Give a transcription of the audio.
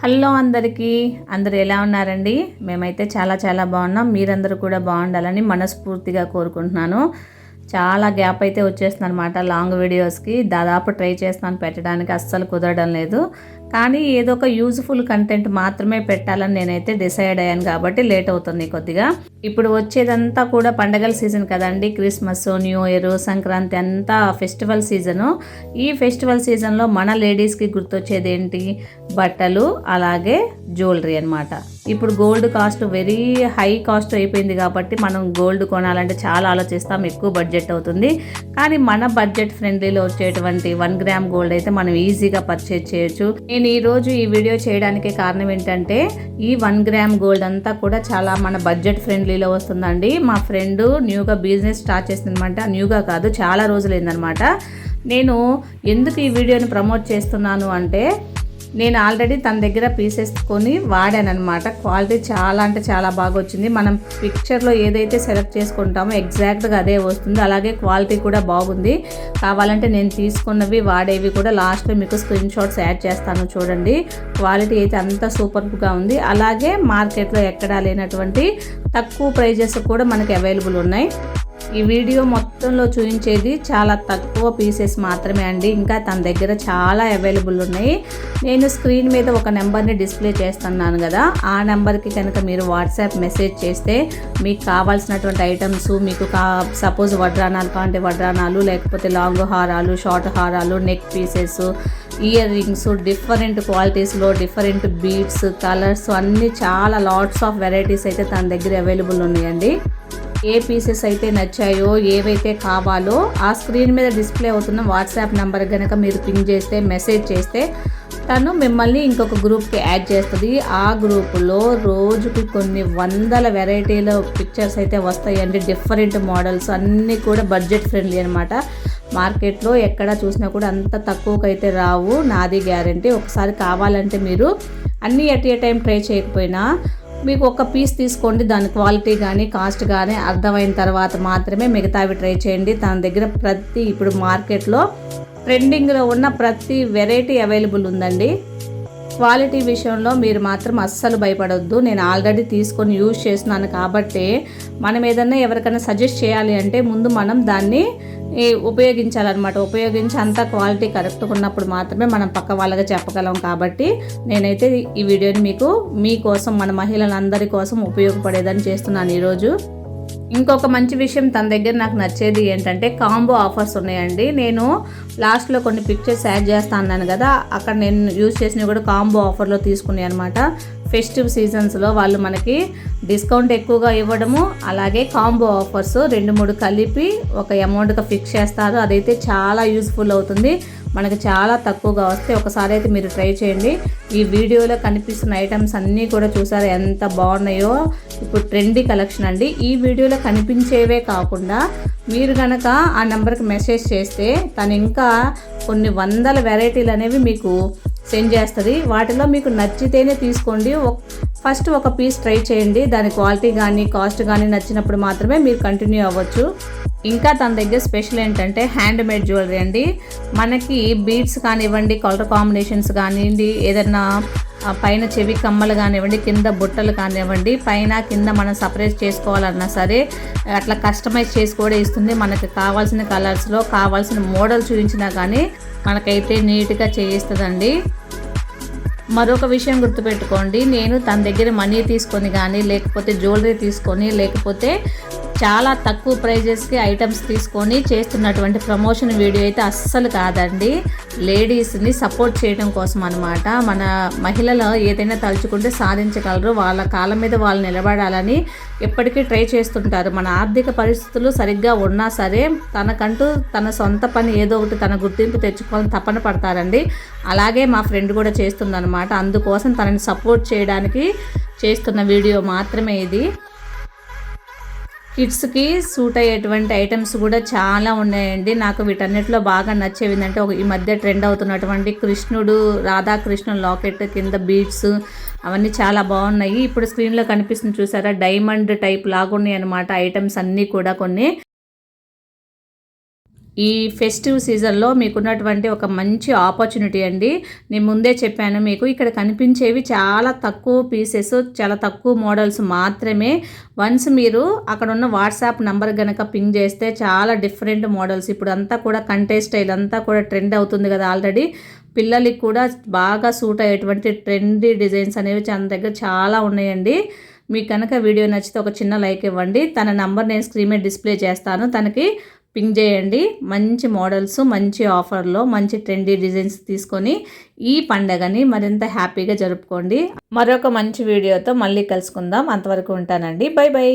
Hello అందరికీ, అందరూ ఎలా ఉన్నారండి? మేమైతే చాలా బాగున్నాం. మీరందరూ కూడా బాగుండాలని మనస్ఫూర్తిగా కోరుకుంటున్నాను. చాలా గ్యాప్ అయితే వచ్చేస్తుంది అనమాట లాంగ్ వీడియోస్కి. దాదాపు ట్రై చేస్తున్నాను పెట్టడానికి, అస్సలు కుదరడం లేదు. కానీ ఏదో ఒక యూజ్ఫుల్ కంటెంట్ మాత్రమే పెట్టాలని నేనైతే డిసైడ్ అయ్యాను కాబట్టి లేట్ అవుతుంది కొద్దిగా. ఇప్పుడు వచ్చేదంతా కూడా పండగల సీజన్ కదండి. క్రిస్మస్, న్యూ ఇయర్, సంక్రాంతి అంతా ఫెస్టివల్ సీజను. ఈ ఫెస్టివల్ సీజన్లో మన లేడీస్కి గుర్తొచ్చేది ఏంటి? బట్టలు, అలాగే జ్యువెలరీ అనమాట. ఇప్పుడు gold cost very high cost అయిపోయింది కాబట్టి మనం గోల్డ్ కొనాలంటే చాలా ఆలోచిస్తాం, ఎక్కువ బడ్జెట్ అవుతుంది. కానీ మన బడ్జెట్ ఫ్రెండ్లీలో వచ్చేటువంటి 1 గ్రామ్ గోల్డ్ అయితే మనం ఈజీగా పర్చేజ్ చేయొచ్చు. నేను ఈరోజు ఈ వీడియో చేయడానికి కారణం ఏంటంటే, ఈ 1 గ్రామ్ గోల్డ్ అంతా కూడా చాలా మన బడ్జెట్ ఫ్రెండ్లీలో వస్తుందండి. మా ఫ్రెండ్ న్యూగా బిజినెస్ స్టార్ట్ చేసిందనమాట. న్యూగా కాదు, చాలా రోజులైందనమాట. నేను ఎందుకు ఈ వీడియోని ప్రమోట్ చేస్తున్నాను అంటే, నేను ఆల్రెడీ తన దగ్గర పీసెస్ కొని వాడాను అనమాట. క్వాలిటీ చాలా అంటే చాలా బాగా వచ్చింది. మనం పిక్చర్లో ఏదైతే సెలెక్ట్ చేసుకుంటామో ఎగ్జాక్ట్గా అదే వస్తుంది. అలాగే క్వాలిటీ కూడా బాగుంది. కావాలంటే నేను తీసుకున్నవి వాడేవి కూడా లాస్ట్లో మీకు స్క్రీన్ షాట్స్ యాడ్ చేస్తాను, చూడండి. క్వాలిటీ అయితే అంత సూపర్గా ఉంది. అలాగే మార్కెట్లో ఎక్కడా లేనటువంటి తక్కువ ప్రైజెస్ కూడా మనకి అవైలబుల్ ఉన్నాయి. ఈ వీడియో మొత్తంలో చూపించేది చాలా తక్కువ పీసెస్ మాత్రమే అండి. ఇంకా తన దగ్గర చాలా అవైలబుల్ ఉన్నాయి. నేను స్క్రీన్ మీద ఒక నెంబర్ని డిస్ప్లే చేస్తున్నాను కదా, ఆ నెంబర్కి కనుక మీరు వాట్సాప్ మెసేజ్ చేస్తే మీకు కావాల్సినటువంటి ఐటమ్స్, మీకు సపోజ్ వడ్రానాలు కావాలంటే వడ్రానాలు, లేకపోతే లాంగ్ హారాలు, షార్ట్ హారాలు, neck pieces, ear rings, different క్వాలిటీస్లో డిఫరెంట్ బీడ్స్, కలర్స్ అన్నీ చాలా లాట్స్ ఆఫ్ వెరైటీస్ అయితే తన దగ్గర అవైలబుల్ ఉన్నాయండి. ఏ పీసెస్ అయితే నచ్చాయో, ఏవైతే కావాలో ఆ స్క్రీన్ మీద డిస్ప్లే అవుతున్న వాట్సాప్ నెంబర్ కనుక మీరు పింగ్ చేస్తే, మెసేజ్ చేస్తే తను మిమ్మల్ని ఇంకొక గ్రూప్కి యాడ్ చేస్తుంది. ఆ గ్రూపులో రోజుకి కొన్ని వందల వెరైటీల పిక్చర్స్ అయితే వస్తాయండి. డిఫరెంట్ మోడల్స్ అన్నీ కూడా బడ్జెట్ ఫ్రెండ్లీ అనమాట. మార్కెట్లో ఎక్కడ చూసినా కూడా అంత తక్కువకైతే రావు, నాది గ్యారంటీ. ఒకసారి కావాలంటే మీరు అన్నీ ఎట్ ఏ టైం ట్రై చేయకపోయినా మీకు ఒక పీస్ తీసుకోండి, దాని క్వాలిటీ కానీ కాస్ట్ కానీ అర్థమైన తర్వాత మాత్రమే మిగతావి ట్రై చేయండి. తన దగ్గర ఇప్పుడు మార్కెట్లో ట్రెండింగ్లో ఉన్న ప్రతి వెరైటీ అవైలబుల్ ఉందండి. క్వాలిటీ విషయంలో మీరు మాత్రం అస్సలు భయపడొద్దు. నేను ఆల్రెడీ తీసుకొని యూజ్ చేస్తున్నాను కాబట్టి మనం ఏదన్నా ఎవరికైనా సజెస్ట్ చేయాలి అంటే ముందు మనం దాన్ని ఉపయోగించాలన్నమాట. ఉపయోగించి అంత క్వాలిటీ కరెక్ట్గా ఉన్నప్పుడు మాత్రమే మనం పక్క వాళ్ళగా చెప్పగలం. కాబట్టి నేనైతే ఈ వీడియోని మీకోసం, మన మహిళలందరి కోసం ఉపయోగపడేదని చేస్తున్నాను ఈరోజు. ఇంకొక మంచి విషయం తన దగ్గర నాకు నచ్చేది ఏంటంటే, కాంబో ఆఫర్స్ ఉన్నాయండి. నేను లాస్ట్లో కొన్ని పిక్చర్స్ యాడ్ చేస్తా అన్నాను కదా, అక్కడ నేను యూజ్ చేసినవి కూడా కాంబో ఆఫర్లో తీసుకున్నాయి అనమాట. ఫెస్టివ్ సీజన్స్లో వాళ్ళు మనకి డిస్కౌంట్ ఎక్కువగా ఇవ్వడము, అలాగే కాంబో ఆఫర్స్ 2-3 కలిపి ఒక అమౌంట్గా ఫిక్స్ చేస్తారు. అదైతే చాలా యూజ్ఫుల్ అవుతుంది, మనకి చాలా తక్కువగా వస్తే. ఒకసారి అయితే మీరు ట్రై చేయండి. ఈ వీడియోలో కనిపిస్తున్న ఐటమ్స్ అన్నీ కూడా చూసారు ఎంత బాగున్నాయో. ఇప్పుడు ట్రెండీ కలెక్షన్ అండి. ఈ వీడియోలో కనిపించేవే కాకుండా మీరు కనుక ఆ నెంబర్కి మెసేజ్ చేస్తే తను ఇంకా కొన్ని వందల వెరైటీలు అనేవి మీకు సెండ్ చేస్తుంది. వాటిలో మీకు నచ్చితేనే తీసుకోండి. ఫస్ట్ ఒక పీస్ ట్రై చేయండి. దాని క్వాలిటీ కానీ కాస్ట్ కానీ నచ్చినప్పుడు మాత్రమే మీరు కంటిన్యూ అవ్వచ్చు. ఇంకా తన దగ్గర స్పెషల్ ఏంటంటే హ్యాండ్ మేడ్ జ్యువెలరీ అండి. మనకి బీడ్స్ కానివ్వండి, కలర్ కాంబినేషన్స్ కానివ్వండి, ఏదన్నా పైన చెవి కమ్మలు కానివ్వండి, కింద బుట్టలు కానివ్వండి, పైన కింద మనం సపరేట్ చేసుకోవాలన్నా సరే అట్లా కస్టమైజ్ చేసి కూడా ఇస్తుంది. మనకి కావాల్సిన కలర్స్లో కావాల్సిన మోడల్ చూపించినా కానీ మనకైతే నీట్గా చేయిస్తుందండి. మరొక విషయం గుర్తుపెట్టుకోండి, నేను తన దగ్గర మనీ తీసుకొని కానీ, లేకపోతే జ్యువెలరీ తీసుకొని, లేకపోతే చాలా తక్కువ ప్రైజెస్కి ఐటమ్స్ తీసుకొని చేస్తున్నటువంటి ప్రమోషన్ వీడియో అయితే అస్సలు కాదండి. లేడీస్ని సపోర్ట్ చేయడం కోసం అనమాట. మన మహిళలు ఏదైనా తలుచుకుంటే సాధించగలరు, వాళ్ళ కాళ్ళ మీద వాళ్ళు నిలబడాలని ఎప్పటికీ ట్రై చేస్తుంటారు. మన ఆర్థిక పరిస్థితులు సరిగ్గా ఉన్నా సరే తనకంటూ తన సొంత పని ఏదో ఒకటి తన గుర్తింపు తెచ్చుకోవాలని తపన పడతారండి. అలాగే మా ఫ్రెండ్ కూడా చేస్తుందన్నమాట. అందుకోసం తనని సపోర్ట్ చేయడానికి చేస్తున్న వీడియో మాత్రమే ఇది. కిడ్స్కి సూట్ అయ్యేటువంటి ఐటమ్స్ కూడా చాలా ఉన్నాయండి. నాకు వీటన్నిటిలో బాగా నచ్చేవి ఏంటంటే, ఈ మధ్య ట్రెండ్ అవుతున్నటువంటి కృష్ణుడు, రాధాకృష్ణుడు లాకెట్ కింద బీడ్స్, అవన్నీ చాలా బాగున్నాయి. ఇప్పుడు స్క్రీన్లో కనిపిస్తుంది చూసారా, డైమండ్ టైప్ లాగున్నాయి అనమాట ఐటమ్స్ అన్నీ కూడా కొన్ని. ఈ ఫెస్టివ్ సీజన్లో మీకున్నటువంటి ఒక మంచి ఆపర్చునిటీ అండి. నేను ముందే చెప్పాను మీకు, ఇక్కడ కనిపించేవి చాలా తక్కువ పీసెస్, చాలా తక్కువ మోడల్స్ మాత్రమే. వన్స్ మీరు అక్కడ ఉన్న వాట్సాప్ నంబర్ కనుక పింగ్ చేస్తే చాలా డిఫరెంట్ మోడల్స్, ఇప్పుడు అంతా కూడా కంటే స్టైల్ అంతా కూడా ట్రెండ్ అవుతుంది కదా ఆల్రెడీ, పిల్లలకి కూడా బాగా సూట్ అయ్యేటువంటి ట్రెండీ డిజైన్స్ అనేవి తన దగ్గర చాలా ఉన్నాయండి. మీకు కనుక వీడియో నచ్చితే ఒక చిన్న లైక్ ఇవ్వండి. తన నంబర్ నేను స్క్రీన్ మీద డిస్ప్లే చేస్తాను, తనకి పింగ్ చేయండి. మంచి మోడల్స్, మంచి ఆఫర్లో మంచి ట్రెండీ డిజైన్స్ తీసుకొని ఈ పండగని మరింత హ్యాపీగా జరుపుకోండి. మరొక మంచి వీడియోతో మళ్ళీ కలుసుకుందాం. అంతవరకు ఉంటానండి. By by.